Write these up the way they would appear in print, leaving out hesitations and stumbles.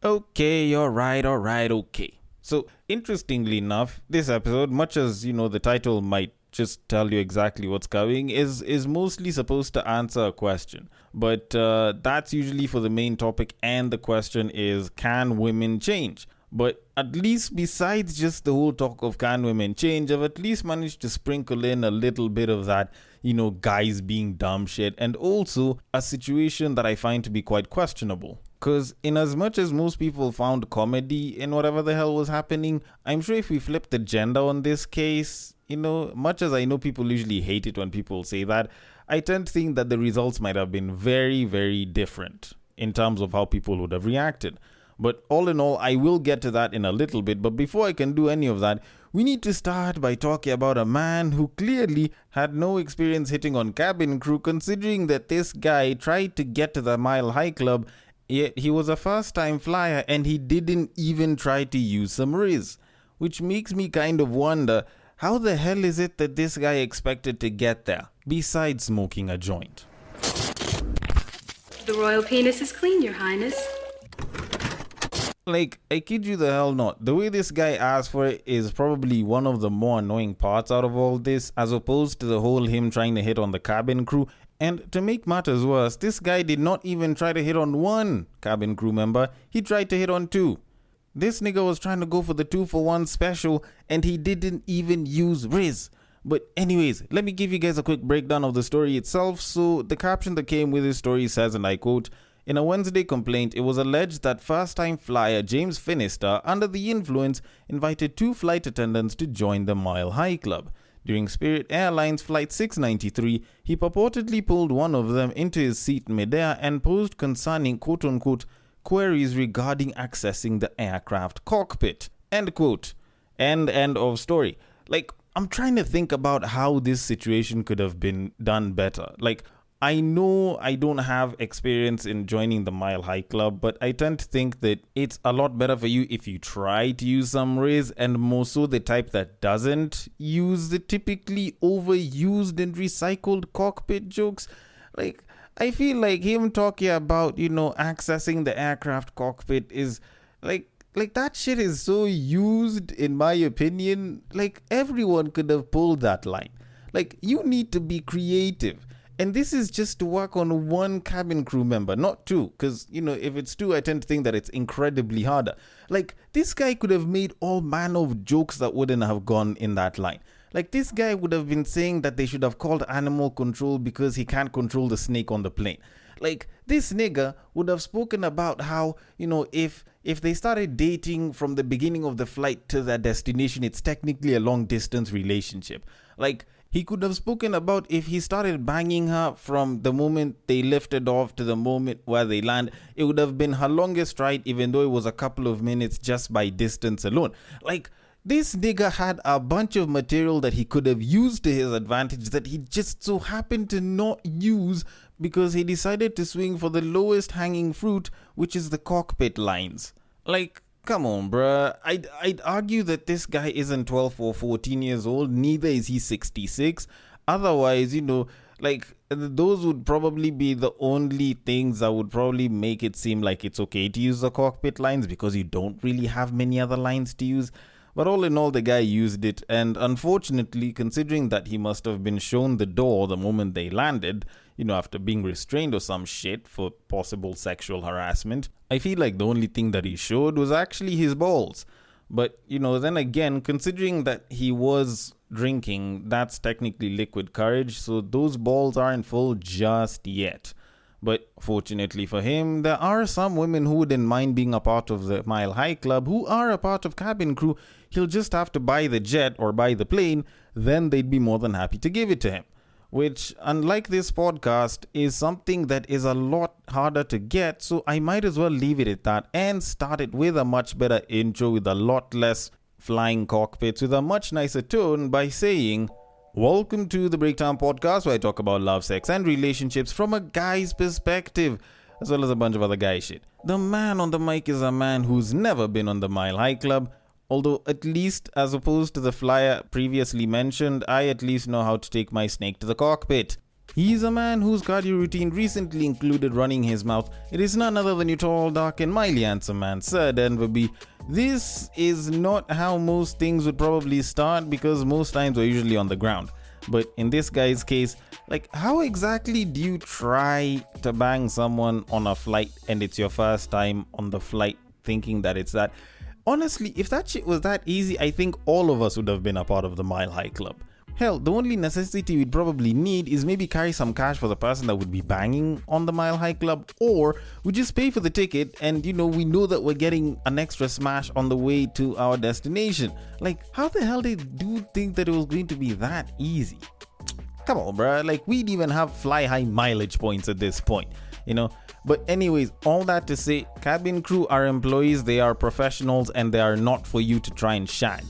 Okay, alright, okay. So, interestingly enough, this episode, much as, the title might just tell you exactly what's coming, is mostly supposed to answer a question. But that's usually for the main topic, and the question is, can women change? But at least besides just the whole talk of can women change, I've at least managed to sprinkle in a little bit of that, guys being dumb shit, and also a situation that I find to be quite questionable. Because, in as much as most people found comedy in whatever the hell was happening, I'm sure if we flip the gender on this case, much as I know people usually hate it when people say that, I tend to think that the results might have been very, very different in terms of how people would have reacted. But all in all, I will get to that in a little bit. But before I can do any of that, we need to start by talking about a man who clearly had no experience hitting on cabin crew, considering that this guy tried to get to the Mile High Club, yet he was a first-time flyer and he didn't even try to use some riz. Which makes me kind of wonder, how the hell is it that this guy expected to get there, besides smoking a joint? The royal penis is clean, Your Highness. Like, I kid you the hell not. The way this guy asked for it is probably one of the more annoying parts out of all this, as opposed to the whole him trying to hit on the cabin crew. And to make matters worse, this guy did not even try to hit on one cabin crew member, he tried to hit on two. This nigga was trying to go for the 2-for-1 special, and he didn't even use Riz. But anyways, let me give you guys a quick breakdown of the story itself. So the caption that came with this story says, and I quote, "In a Wednesday complaint, it was alleged that first-time flyer James Finister, under the influence, invited two flight attendants to join the Mile High Club. During Spirit Airlines Flight 693, he purportedly pulled one of them into his seat midair and posed concerning quote-unquote queries regarding accessing the aircraft cockpit." End quote. End of story. Like, I'm trying to think about how this situation could have been done better. Like, I know I don't have experience in joining the Mile High Club, but I tend to think that it's a lot better for you if you try to use some riz, and more so the type that doesn't use the typically overused and recycled cockpit jokes. Like, I feel like him talking about, accessing the aircraft cockpit is like that shit is so used, in my opinion. Like, everyone could have pulled that line. Like, you need to be creative. And this is just to work on one cabin crew member, not two. Because, if it's two, I tend to think that it's incredibly harder. Like, this guy could have made all manner of jokes that wouldn't have gone in that line. Like, this guy would have been saying that they should have called animal control because he can't control the snake on the plane. Like, this nigga would have spoken about how, if they started dating from the beginning of the flight to their destination, it's technically a long distance relationship. Like, he could have spoken about if he started banging her from the moment they lifted off to the moment where they land, it would have been her longest ride, even though it was a couple of minutes just by distance alone. Like, this nigga had a bunch of material that he could have used to his advantage that he just so happened to not use because he decided to swing for the lowest hanging fruit, which is the cockpit lines. Like, come on, bruh. I'd argue that this guy isn't 12 or 14 years old, neither is he 66. Otherwise, those would probably be the only things that would probably make it seem like it's okay to use the cockpit lines, because you don't really have many other lines to use. But all in all, the guy used it, and unfortunately, considering that he must have been shown the door the moment they landed, after being restrained or some shit for possible sexual harassment, I feel like the only thing that he showed was actually his balls. But, then again, considering that he was drinking, that's technically liquid courage, so those balls aren't full just yet. But fortunately for him, there are some women who wouldn't mind being a part of the Mile High Club, who are a part of cabin crew. He'll just have to buy the jet or buy the plane, then they'd be more than happy to give it to him. Which, unlike this podcast, is something that is a lot harder to get, so I might as well leave it at that and start it with a much better intro with a lot less flying cockpits, with a much nicer tone, by saying, welcome to the Breakdown Podcast, where I talk about love, sex, and relationships from a guy's perspective, as well as a bunch of other guy shit. The man on the mic is a man who's never been on the Mile High Club, although at least, as opposed to the flyer previously mentioned, I at least know how to take my snake to the cockpit. He's a man whose cardio routine recently included running his mouth. It is none other than your tall, dark, and mildly handsome man, Sir Denver B. This is not how most things would probably start because most times we're usually on the ground. But in this guy's case, like, how exactly do you try to bang someone on a flight and it's your first time on the flight thinking that it's that? Honestly, if that shit was that easy, I think all of us would have been a part of the Mile High Club. Hell, the only necessity we'd probably need is maybe carry some cash for the person that would be banging on the Mile High Club, or we just pay for the ticket and we know that we're getting an extra smash on the way to our destination. Like, how the hell did dude think that it was going to be that easy? Come on, bruh. Like, we'd even have fly high mileage points at this point, But anyways, all that to say, cabin crew are employees, they are professionals, and they are not for you to try and shag,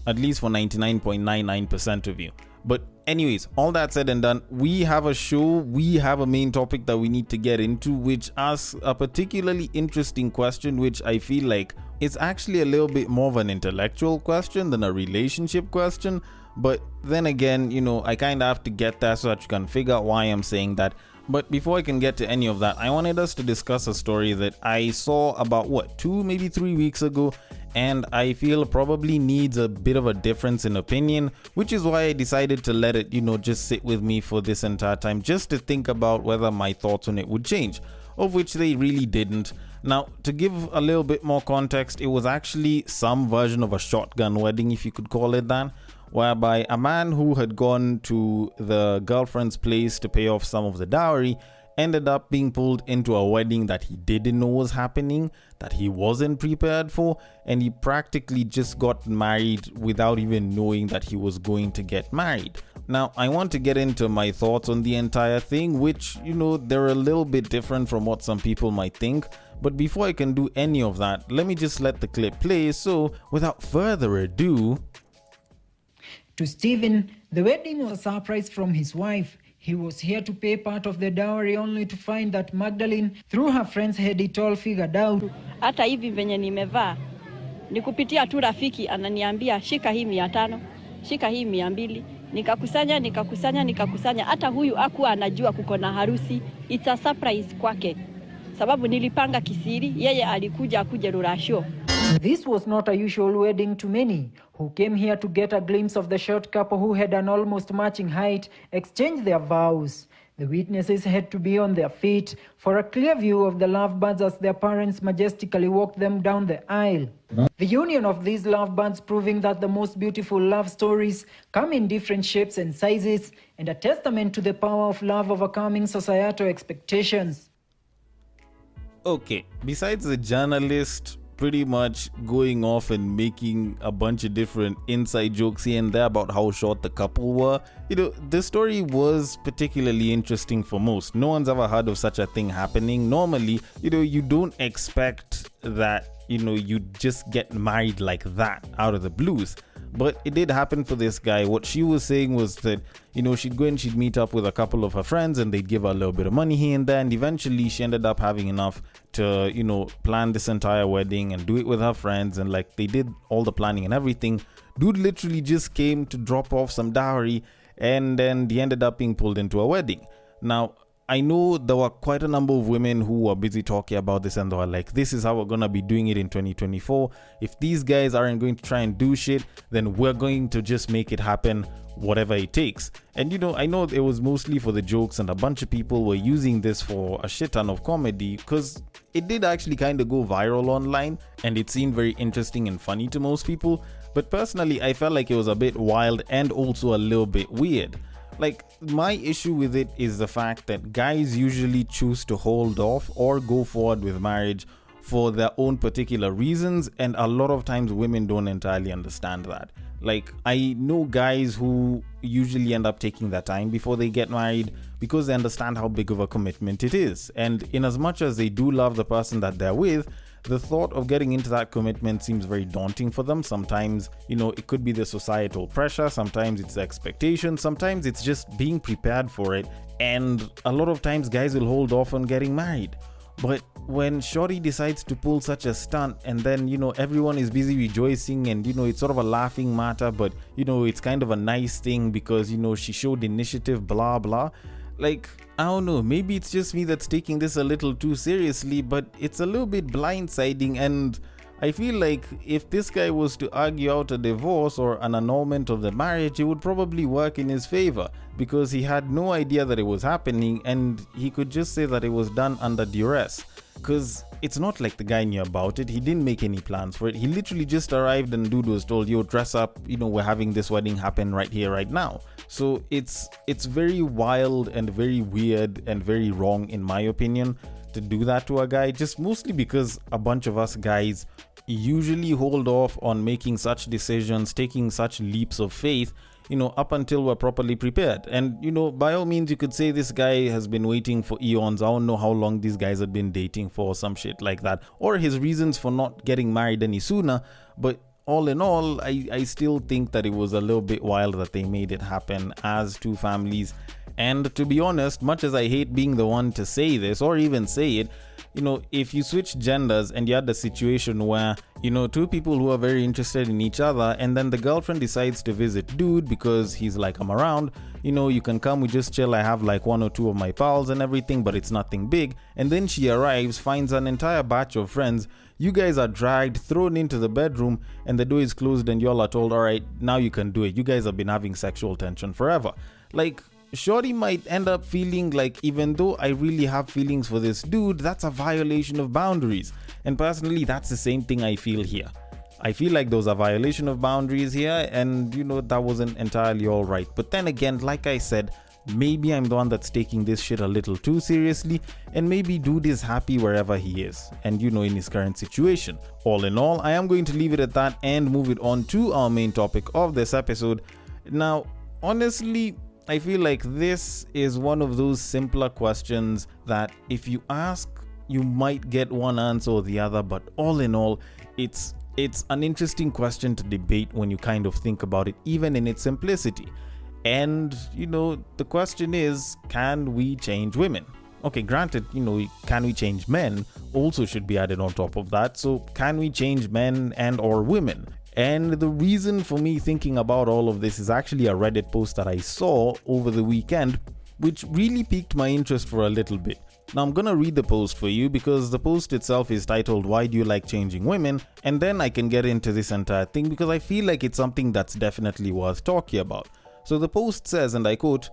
At least for 99.99% of you. But anyways, all that said and done, we have a show, we have a main topic that we need to get into, which asks a particularly interesting question, which I feel like it's actually a little bit more of an intellectual question than a relationship question. But then again, I kind of have to get there so that you can figure out why I'm saying that. But before I can get to any of that, I wanted us to discuss a story that I saw about 2, maybe 3 weeks ago, and I feel probably needs a bit of a difference in opinion, which is why I decided to let it, just sit with me for this entire time, just to think about whether my thoughts on it would change, of which they really didn't. Now, to give a little bit more context, it was actually some version of a shotgun wedding, if you could call it that, whereby a man who had gone to the girlfriend's place to pay off some of the dowry ended up being pulled into a wedding that he didn't know was happening, that he wasn't prepared for, and he practically just got married without even knowing that he was going to get married. Now, I want to get into my thoughts on the entire thing, which, they're a little bit different from what some people might think. But before I can do any of that, let me just let the clip play. So, without further ado... To Stephen, the wedding was a surprise from his wife. He was here to pay part of the dowry only to find that Magdalene, through her friends, had it all figured out. Hata hivi venye nimevaa, ni kupitia tu rafiki ananiambia shika hii 500, shika hii 200, nikakusanya. Hata huyu hakuwa anajua kuko na harusi. It's a surprise kwake. Sababu nilipanga kisiri, yeye alikuja akuje rurasho. This was not a usual wedding to many, who came here to get a glimpse of the short couple who had an almost matching height exchange their vows. The witnesses had to be on their feet for a clear view of the lovebirds as their parents majestically walked them down the aisle. The union of these lovebirds proving that the most beautiful love stories come in different shapes and sizes, and a testament to the power of love overcoming societal expectations. Okay, besides the journalist pretty much going off and making a bunch of different inside jokes here and there about how short the couple were, the story was particularly interesting for most. No one's ever heard of such a thing happening. Normally, you don't expect that, you just get married like that out of the blues. But it did happen for this guy. What she was saying was that, she'd go and she'd meet up with a couple of her friends and they'd give her a little bit of money here and there. And eventually she ended up having enough to, plan this entire wedding and do it with her friends. And they did all the planning and everything. Dude literally just came to drop off some dowry and then he ended up being pulled into a wedding. Now, I know there were quite a number of women who were busy talking about this and they were like, this is how we're going to be doing it in 2024. If these guys aren't going to try and do shit, then we're going to just make it happen, whatever it takes. And I know it was mostly for the jokes and a bunch of people were using this for a shit ton of comedy because it did actually kind of go viral online and it seemed very interesting and funny to most people. But personally, I felt like it was a bit wild and also a little bit weird. My issue with it is the fact that guys usually choose to hold off or go forward with marriage for their own particular reasons, and a lot of times women don't entirely understand that. I know guys who usually end up taking their time before they get married because they understand how big of a commitment it is. And in as much as they do love the person that they're with, the thought of getting into that commitment seems very daunting for them. Sometimes, it could be the societal pressure. Sometimes it's the expectation. Sometimes it's just being prepared for it. And a lot of times guys will hold off on getting married. But when Shorty decides to pull such a stunt, and then, everyone is busy rejoicing, and, it's sort of a laughing matter, but, it's kind of a nice thing because, she showed initiative, blah, blah. Like, I don't know, maybe it's just me that's taking this a little too seriously, but it's a little bit blindsiding, and I feel like if this guy was to argue out a divorce or an annulment of the marriage, it would probably work in his favor because he had no idea that it was happening and he could just say that it was done under duress. Because it's not like the guy knew about it. He didn't make any plans for it. He literally just arrived and dude was told, yo, dress up, we're having this wedding happen right here, right now. So it's very wild and very weird and very wrong in my opinion to do that to a guy, just mostly because a bunch of us guys usually hold off on making such decisions, taking such leaps of faith, up until we're properly prepared. And, by all means, you could say this guy has been waiting for eons. I don't know how long these guys have been dating for, some shit like that, or his reasons for not getting married any sooner. But all in all, I still think that it was a little bit wild that they made it happen as two families. And to be honest, much as I hate being the one to say this or even say it, if you switch genders and you had a situation where, two people who are very interested in each other and then the girlfriend decides to visit dude because he's like, I'm around, you can come, we just chill, I have like one or two of my pals and everything, but it's nothing big. And then she arrives, finds an entire batch of friends. You guys are dragged, thrown into the bedroom, and the door is closed and y'all are told, all right, now you can do it. You guys have been having sexual tension forever. Like, Shorty might end up feeling like, even though I really have feelings for this dude, that's a violation of boundaries. And personally, that's the same thing I feel here. I feel like there was a violation of boundaries here, and that wasn't entirely all right. But then again, like I said, maybe I'm the one that's taking this shit a little too seriously, and maybe dude is happy wherever he is and in his current situation. All in all, I am going to leave it at that and move it on to our main topic of this episode. Now, honestly, I feel like this is one of those simpler questions that if you ask, you might get one answer or the other, but all in all, it's an interesting question to debate when you kind of think about it, even in its simplicity. And, the question is, can we change women? Okay, granted, can we change men also should be added on top of that. So can we change men and or women? And the reason for me thinking about all of this is actually a Reddit post that I saw over the weekend, which really piqued my interest for a little bit. Now I'm gonna read the post for you because the post itself is titled, Why Do You Like Changing Women? And then I can get into this entire thing because I feel like it's something that's definitely worth talking about. So the post says, and I quote,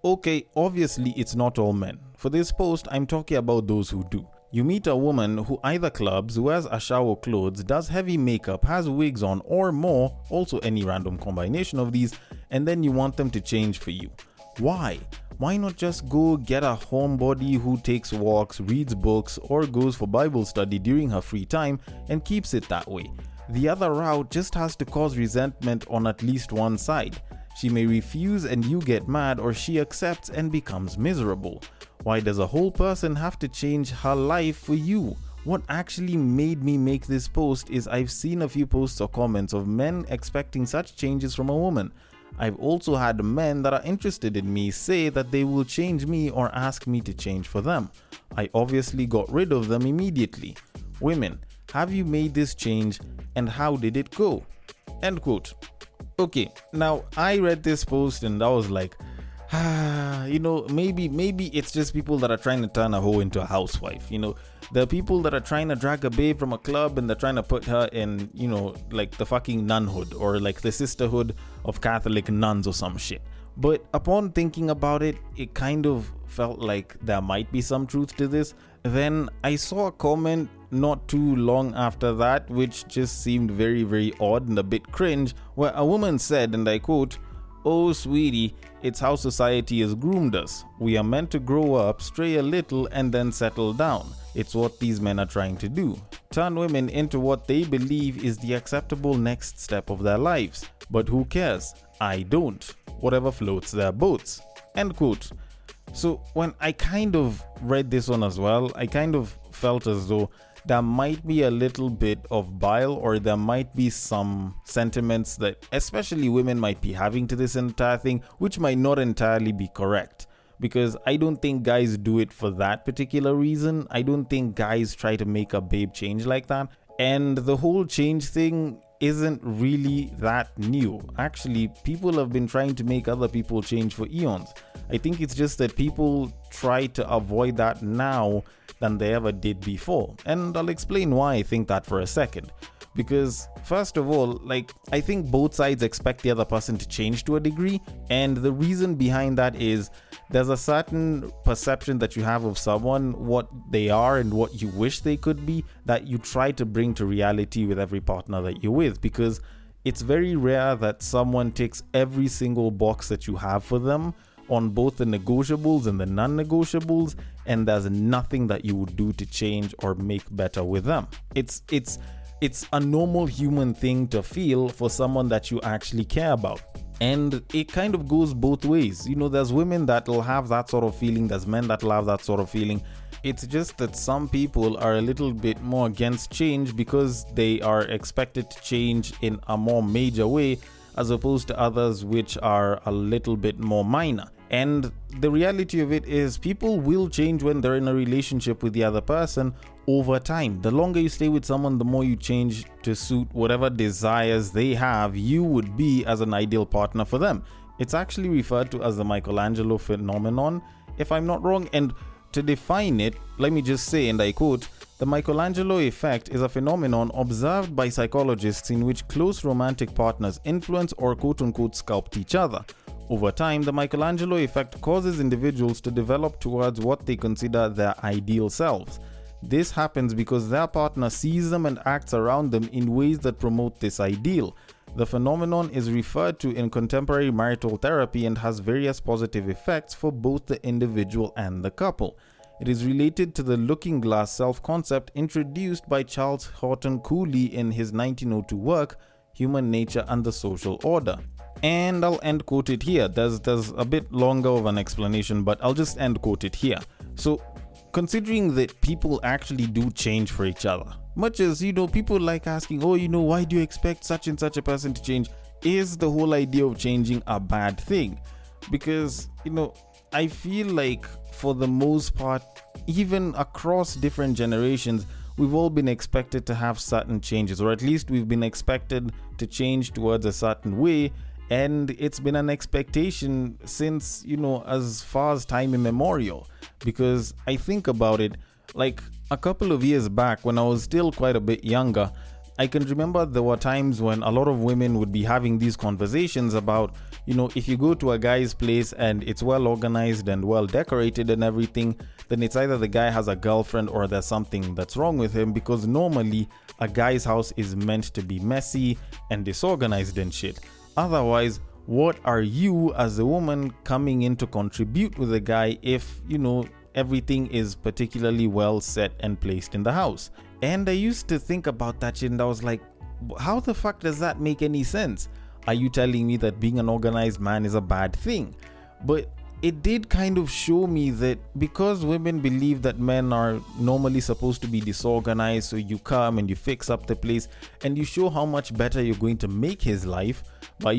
okay, obviously it's not all men. For this post, I'm talking about those who do. You meet a woman who either clubs, wears a shower clothes, does heavy makeup, has wigs on or more, also any random combination of these, and then you want them to change for you. Why? Why not just go get a homebody who takes walks, reads books, or goes for Bible study during her free time and keeps it that way? The other route just has to cause resentment on at least one side. She may refuse and you get mad, or she accepts and becomes miserable. Why does a whole person have to change her life for you? What actually made me make this post is I've seen a few posts or comments of men expecting such changes from a woman. I've also had men that are interested in me say that they will change me or ask me to change for them. I obviously got rid of them immediately. Women, have you made this change and how did it go? End quote. Okay, now I read this post and I was like, maybe it's just people that are trying to turn a hoe into a housewife. There are people that are trying to drag a babe from a club and they're trying to put her in, like the fucking nunhood or like the sisterhood of Catholic nuns or some shit. But upon thinking about it, it kind of felt like there might be some truth to this. Then I saw a comment not too long after that, which just seemed very, very odd and a bit cringe, where a woman said, and I quote, "Oh, sweetie, it's how society has groomed us. We are meant to grow up, stray a little, and then settle down. It's what these men are trying to do. Turn women into what they believe is the acceptable next step of their lives. But who cares? I don't. Whatever floats their boats." End quote. So when I kind of read this one as well, I kind of felt as though there might be a little bit of bile, or there might be some sentiments that especially women might be having to this entire thing, which might not entirely be correct. because I don't think guys do it for that particular reason. I don't think guys try to make a babe change like that. And the whole change thing isn't really that new. Actually, people have been trying to make other people change for eons. I think it's just that people try to avoid that now than they ever did before. And I'll explain why I think that for a second. Because first of all, I think both sides expect the other person to change to a degree, and the reason behind that is there's a certain perception that you have of someone, what they are and what you wish they could be, that you try to bring to reality with every partner that you're with, because it's very rare that someone ticks every single box that you have for them on both the negotiables and the non-negotiables, and there's nothing that you would do to change or make better with them. It's a normal human thing to feel for someone that you actually care about. And it kind of goes both ways. There's women that will have that sort of feeling, there's men that will have that sort of feeling. It's just that some people are a little bit more against change because they are expected to change in a more major way, as opposed to others which are a little bit more minor. And the reality of it is people will change when they're in a relationship with the other person over time. The longer you stay with someone, the more you change to suit whatever desires they have you would be as an ideal partner for them. It's actually referred to as the Michelangelo phenomenon, if I'm not wrong. And to define it, let me just say, and I quote, "The Michelangelo effect is a phenomenon observed by psychologists in which close romantic partners influence or quote-unquote sculpt each other. Over time, the Michelangelo effect causes individuals to develop towards what they consider their ideal selves. This happens because their partner sees them and acts around them in ways that promote this ideal. The phenomenon is referred to in contemporary marital therapy and has various positive effects for both the individual and the couple. It is related to the looking glass self-concept introduced by Charles Horton Cooley in his 1902 work, Human Nature and the Social Order." And I'll end quote it here. There's a bit longer of an explanation, but I'll just end quote it here. So, considering that people actually do change for each other, much as, people like asking, why do you expect such and such a person to change? Is the whole idea of changing a bad thing? Because, I feel like for the most part, even across different generations, we've all been expected to have certain changes, or at least we've been expected to change towards a certain way. And it's been an expectation since, as far as time immemorial. Because I think about it, a couple of years back when I was still quite a bit younger, I can remember there were times when a lot of women would be having these conversations about, if you go to a guy's place and it's well organized and well decorated and everything, then it's either the guy has a girlfriend or there's something that's wrong with him, because normally a guy's house is meant to be messy and disorganized and shit. Otherwise, what are you as a woman coming in to contribute with a guy if, everything is particularly well set and placed in the house? And I used to think about that shit and I was like, how the fuck does that make any sense? Are you telling me that being an organized man is a bad thing? But it did kind of show me that because women believe that men are normally supposed to be disorganized, so you come and you fix up the place and you show how much better you're going to make his life by,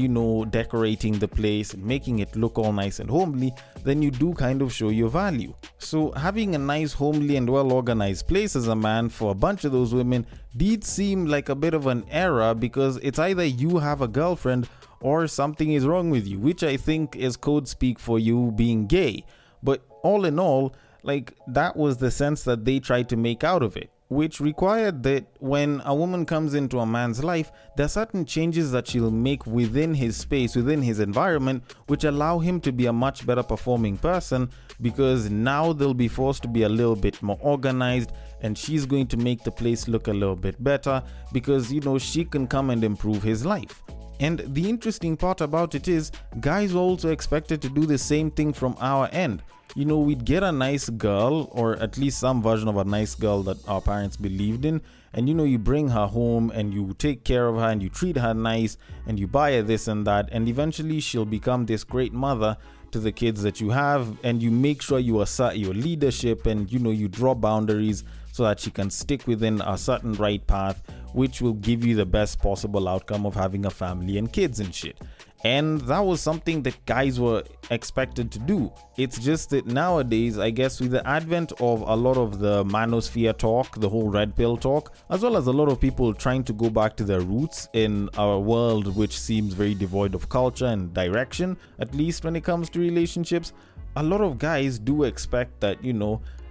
decorating the place and making it look all nice and homely, then you do kind of show your value. So having a nice, homely and well organized place as a man for a bunch of those women did seem like a bit of an error, because it's either you have a girlfriend or something is wrong with you, which I think is code speak for you being gay. But all in all, that was the sense that they tried to make out of it, which required that when a woman comes into a man's life, there are certain changes that she'll make within his space, within his environment, which allow him to be a much better performing person, because now they'll be forced to be a little bit more organized, and she's going to make the place look a little bit better because, she can come and improve his life. And the interesting part about it is, guys are also expected to do the same thing from our end. We'd get a nice girl, or at least some version of a nice girl that our parents believed in, and you bring her home and you take care of her and you treat her nice and you buy her this and that, and eventually she'll become this great mother to the kids that you have, and you make sure you assert your leadership and you draw boundaries so that she can stick within a certain right path, which will give you the best possible outcome of having a family and kids and shit. And that was something that guys were expected to do. It's just that nowadays, I guess with the advent of a lot of the manosphere talk, the whole red pill talk, as well as a lot of people trying to go back to their roots in a world which seems very devoid of culture and direction, at least when it comes to relationships, a lot of guys do expect that,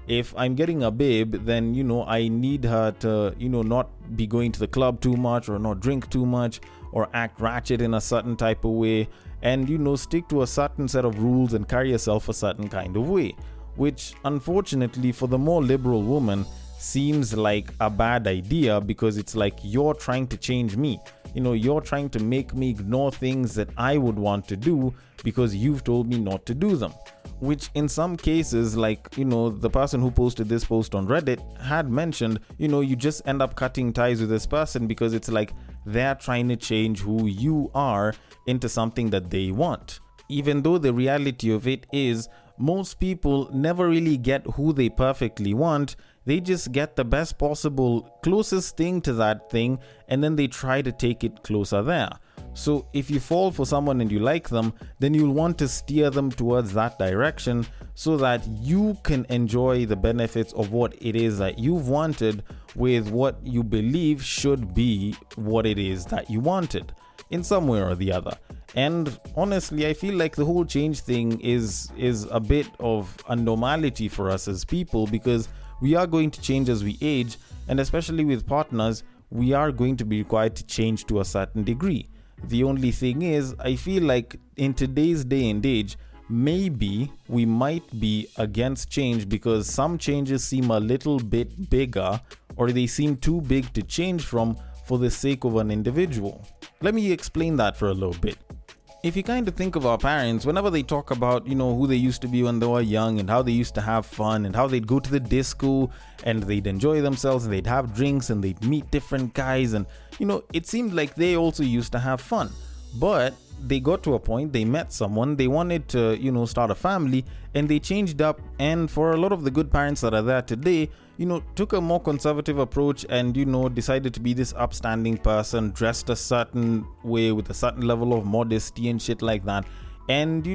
if I'm getting a babe, then, I need her to, not be going to the club too much or not drink too much or act ratchet in a certain type of way and, stick to a certain set of rules and carry yourself a certain kind of way, which unfortunately for the more liberal woman seems like a bad idea because it's like you're trying to change me. You're trying to make me ignore things that I would want to do because you've told me not to do them. Which in some cases, like, the person who posted this post on Reddit had mentioned, you just end up cutting ties with this person because it's like they're trying to change who you are into something that they want. Even though the reality of it is most people never really get who they perfectly want. They just get the best possible closest thing to that thing and then they try to take it closer there. So if you fall for someone and you like them, then you'll want to steer them towards that direction so that you can enjoy the benefits of what it is that you've wanted with what you believe should be what it is that you wanted in some way or the other. And honestly, I feel like the whole change thing is a bit of a normality for us as people because we are going to change as we age, and especially with partners, we are going to be required to change to a certain degree. The only thing is, I feel like in today's day and age, maybe we might be against change because some changes seem a little bit bigger or they seem too big to change from for the sake of an individual. Let me explain that for a little bit. If you kind of think of our parents, whenever they talk about, who they used to be when they were young and how they used to have fun and how they'd go to the disco and they'd enjoy themselves and they'd have drinks and they'd meet different guys and, it seemed like they also used to have fun. But they got to a point, they met someone, they wanted to, start a family and they changed up. And for a lot of the good parents that are there today, took a more conservative approach and, decided to be this upstanding person, dressed a certain way with a certain level of modesty and shit like that. And,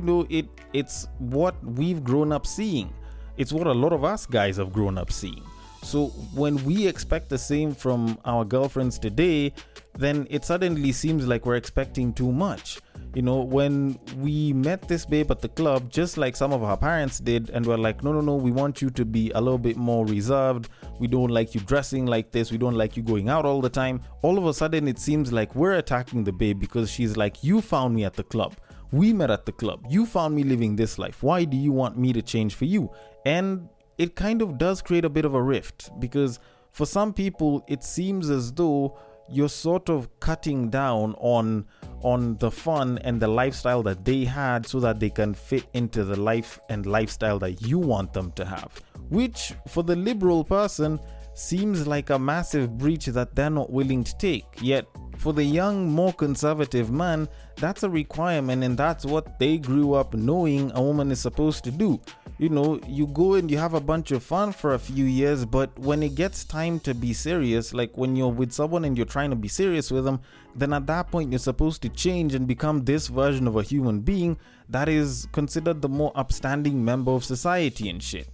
it's what we've grown up seeing. It's what a lot of us guys have grown up seeing. So when we expect the same from our girlfriends today, then it suddenly seems like we're expecting too much. When we met this babe at the club, just like some of our parents did, and we're like, no, we want you to be a little bit more reserved. We don't like you dressing like this. We don't like you going out all the time. All of a sudden, it seems like we're attacking the babe because she's like, you found me at the club. We met at the club. You found me living this life. Why do you want me to change for you? And it kind of does create a bit of a rift because for some people, it seems as though you're sort of cutting down on the fun and the lifestyle that they had so that they can fit into the life and lifestyle that you want them to have, which for the liberal person seems like a massive breach that they're not willing to take. Yet for the young, more conservative man, that's a requirement and that's what they grew up knowing a woman is supposed to do. You go and you have a bunch of fun for a few years, but when it gets time to be serious, like when you're with someone and you're trying to be serious with them, then at that point you're supposed to change and become this version of a human being that is considered the more upstanding member of society and shit.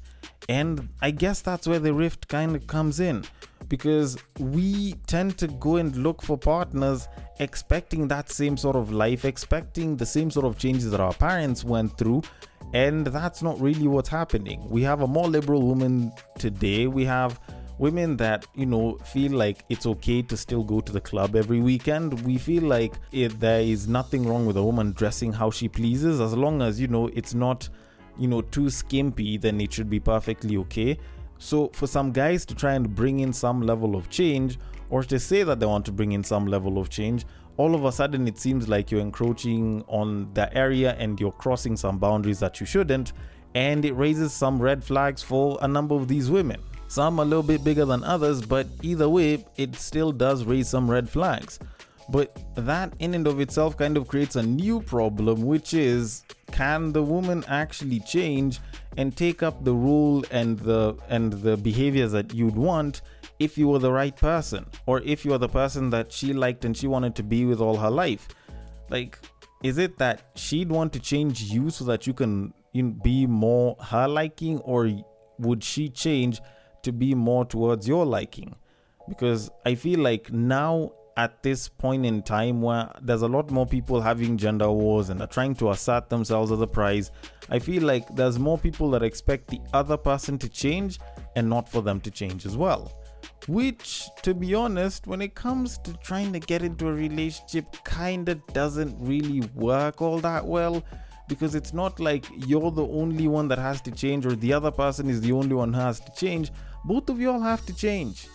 And I guess that's where the rift kind of comes in, because we tend to go and look for partners expecting that same sort of life, expecting the same sort of changes that our parents went through. And that's not really what's happening. We have a more liberal woman today. We have women that, feel like it's okay to still go to the club every weekend. We feel like there is nothing wrong with a woman dressing how she pleases, as long as, it's not, too skimpy, then it should be perfectly okay. So for some guys to try and bring in some level of change, or to say that they want to bring in some level of change, all of a sudden it seems like you're encroaching on the area and you're crossing some boundaries that you shouldn't, and it raises some red flags for a number of these women. Some a little bit bigger than others, but either way, it still does raise some red flags. But that in and of itself kind of creates a new problem, which is, can the woman actually change and take up the role and the behaviors that you'd want if you were the right person, or if you are the person that she liked and she wanted to be with all her life? Like, is it that she'd want to change you so that you can be more her liking, or would she change to be more towards your liking? Because I feel like now at this point in time where there's a lot more people having gender wars and are trying to assert themselves as a prize, I feel like there's more people that expect the other person to change and not for them to change as well. Which, to be honest, when it comes to trying to get into a relationship, kinda doesn't really work all that well, because it's not like you're the only one that has to change or the other person is the only one who has to change. Both of you all have to change.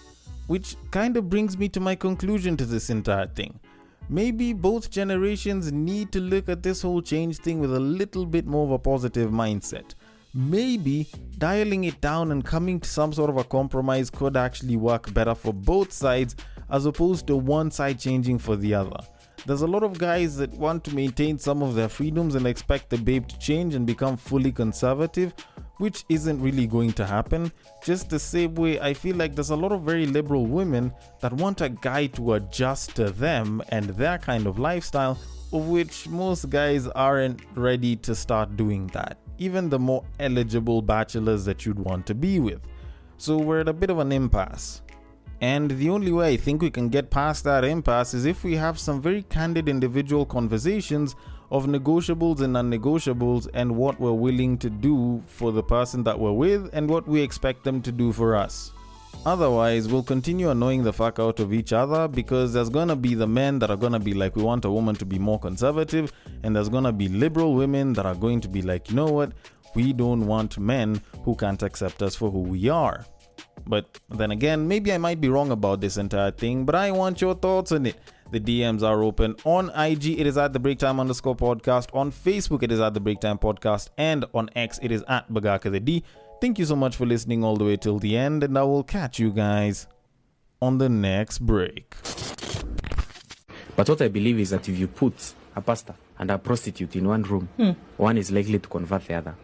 Which kind of brings me to my conclusion to this entire thing. Maybe both generations need to look at this whole change thing with a little bit more of a positive mindset. Maybe dialing it down and coming to some sort of a compromise could actually work better for both sides, as opposed to one side changing for the other. There's a lot of guys that want to maintain some of their freedoms and expect the babe to change and become fully conservative, which isn't really going to happen. Just the same way I feel like there's a lot of very liberal women that want a guy to adjust to them and their kind of lifestyle, of which most guys aren't ready to start doing that, even the more eligible bachelors that you'd want to be with. So we're at a bit of an impasse. And the only way I think we can get past that impasse is if we have some very candid individual conversations of negotiables and non-negotiables, and what we're willing to do for the person that we're with and what we expect them to do for us. Otherwise, we'll continue annoying the fuck out of each other, because there's gonna be the men that are gonna be like, we want a woman to be more conservative, and there's gonna be liberal women that are going to be like, you know what, we don't want men who can't accept us for who we are. But then again, maybe I might be wrong about this entire thing, but I want your thoughts on it. The DMs are open. On IG, it is at the breaktime_podcast. On Facebook, it is at the breaktime podcast. And on X, it is at Bagaka the D. Thank you so much for listening all the way till the end, and I will catch you guys on the next break. But what I believe is that if you put a pastor and a prostitute in one room, one is likely to convert the other.